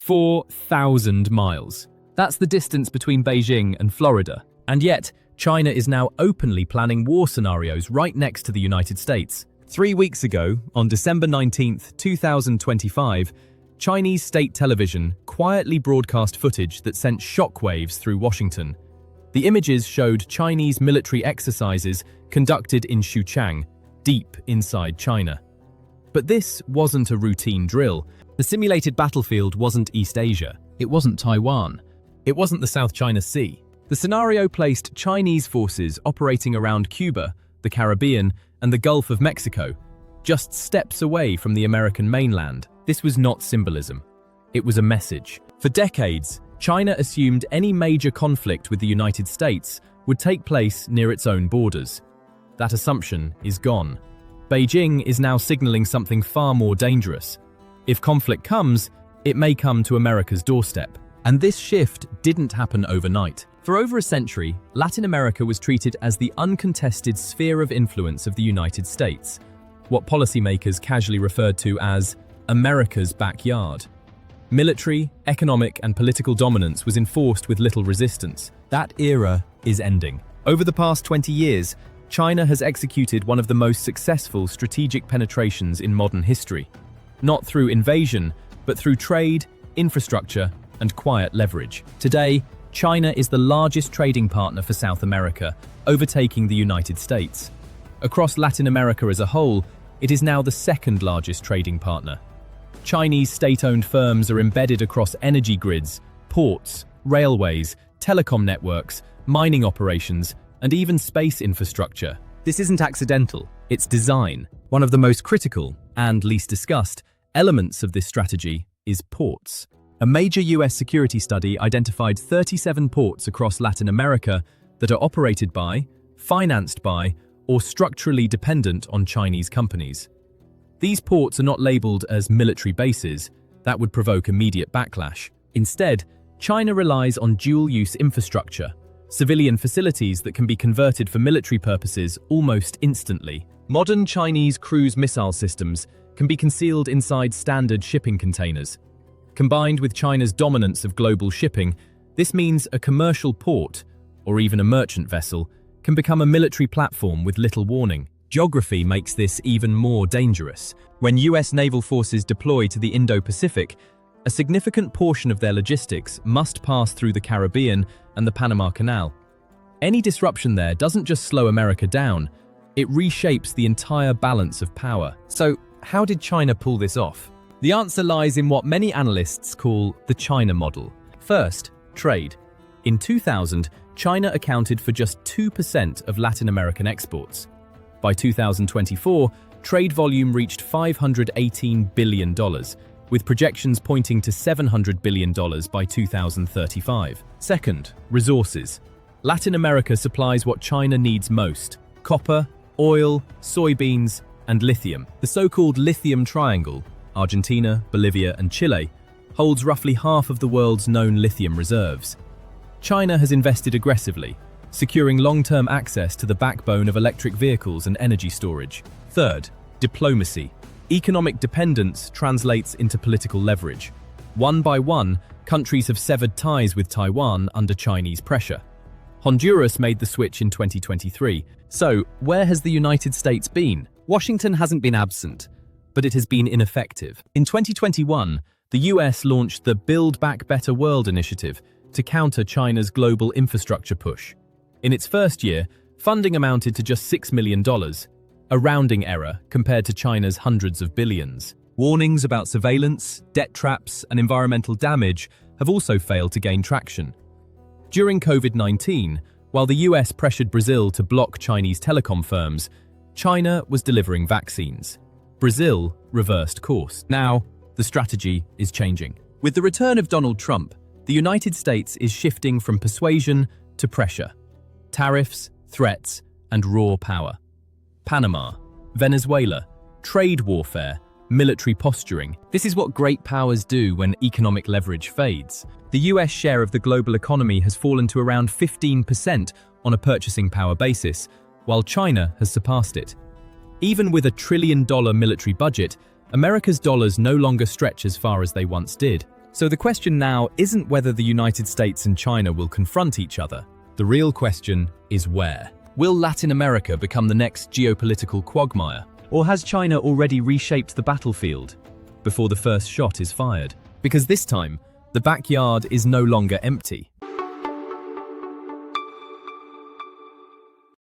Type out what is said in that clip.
4,000 miles. That's the distance between Beijing and Florida. And yet, China is now openly planning war scenarios right next to the United States. 3 weeks ago, on December 19, 2025, Chinese state television quietly broadcast footage that sent shockwaves through Washington. The images showed Chinese military exercises conducted in Xuchang, deep inside China. But this wasn't a routine drill. The simulated battlefield wasn't East Asia. It wasn't Taiwan. It wasn't the South China Sea. The scenario placed Chinese forces operating around Cuba, the Caribbean, and the Gulf of Mexico, just steps away from the American mainland. This was not symbolism. It was a message. For decades, China assumed any major conflict with the United States would take place near its own borders. That assumption is gone. Beijing is now signaling something far more dangerous. If conflict comes, it may come to America's doorstep. And this shift didn't happen overnight. For over a century, Latin America was treated as the uncontested sphere of influence of the United States, what policymakers casually referred to as America's backyard. Military, economic, and political dominance was enforced with little resistance. That era is ending. Over the past 20 years, China has executed one of the most successful strategic penetrations in modern history. Not through invasion, but through trade, infrastructure, and quiet leverage. Today, China is the largest trading partner for South America, overtaking the United States. Across Latin America as a whole, it is now the second largest trading partner. Chinese state-owned firms are embedded across energy grids, ports, railways, telecom networks, mining operations, and even space infrastructure. This isn't accidental, it's design. One of the most critical, and least discussed, elements of this strategy is ports. A major US security study identified 37 ports across Latin America that are operated by, financed by, or structurally dependent on Chinese companies. These ports are not labeled as military bases. That would provoke immediate backlash. Instead, China relies on dual-use infrastructure, civilian facilities that can be converted for military purposes almost instantly. Modern Chinese cruise missile systems can be concealed inside standard shipping containers. Combined with China's dominance of global shipping, this means a commercial port, or even a merchant vessel, can become a military platform with little warning. Geography makes this even more dangerous. When US naval forces deploy to the Indo-Pacific, a significant portion of their logistics must pass through the Caribbean and the Panama Canal. Any disruption there doesn't just slow America down, it reshapes the entire balance of power. So, how did China pull this off? The answer lies in what many analysts call the China model. First, trade. In 2000, China accounted for just 2% of Latin American exports. By 2024, trade volume reached $518 billion, with projections pointing to $700 billion by 2035. Second, resources. Latin America supplies what China needs most: copper, oil, soybeans, and lithium. The so-called Lithium Triangle, Argentina, Bolivia, and Chile, holds roughly half of the world's known lithium reserves. China has invested aggressively, securing long-term access to the backbone of electric vehicles and energy storage. Third, diplomacy. Economic dependence translates into political leverage. One by one, countries have severed ties with Taiwan under Chinese pressure. Honduras made the switch in 2023. So, where has the United States been? Washington hasn't been absent, but it has been ineffective. In 2021, the US launched the Build Back Better World initiative to counter China's global infrastructure push. In its first year, funding amounted to just $6 million, a rounding error compared to China's hundreds of billions. Warnings about surveillance, debt traps, and environmental damage have also failed to gain traction. During COVID-19, while the US pressured Brazil to block Chinese telecom firms, China was delivering vaccines. Brazil reversed course. Now, the strategy is changing. With the return of Donald Trump, the United States is shifting from persuasion to pressure. Tariffs, threats, and raw power. Panama, Venezuela, trade warfare, military posturing. This is what great powers do when economic leverage fades. The US share of the global economy has fallen to around 15% on a purchasing power basis, while China has surpassed it. Even with $1 trillion military budget, America's dollars no longer stretch as far as they once did. So the question now isn't whether the United States and China will confront each other. The real question is where. Will Latin America become the next geopolitical quagmire? Or has China already reshaped the battlefield before the first shot is fired? Because this time, the backyard is no longer empty.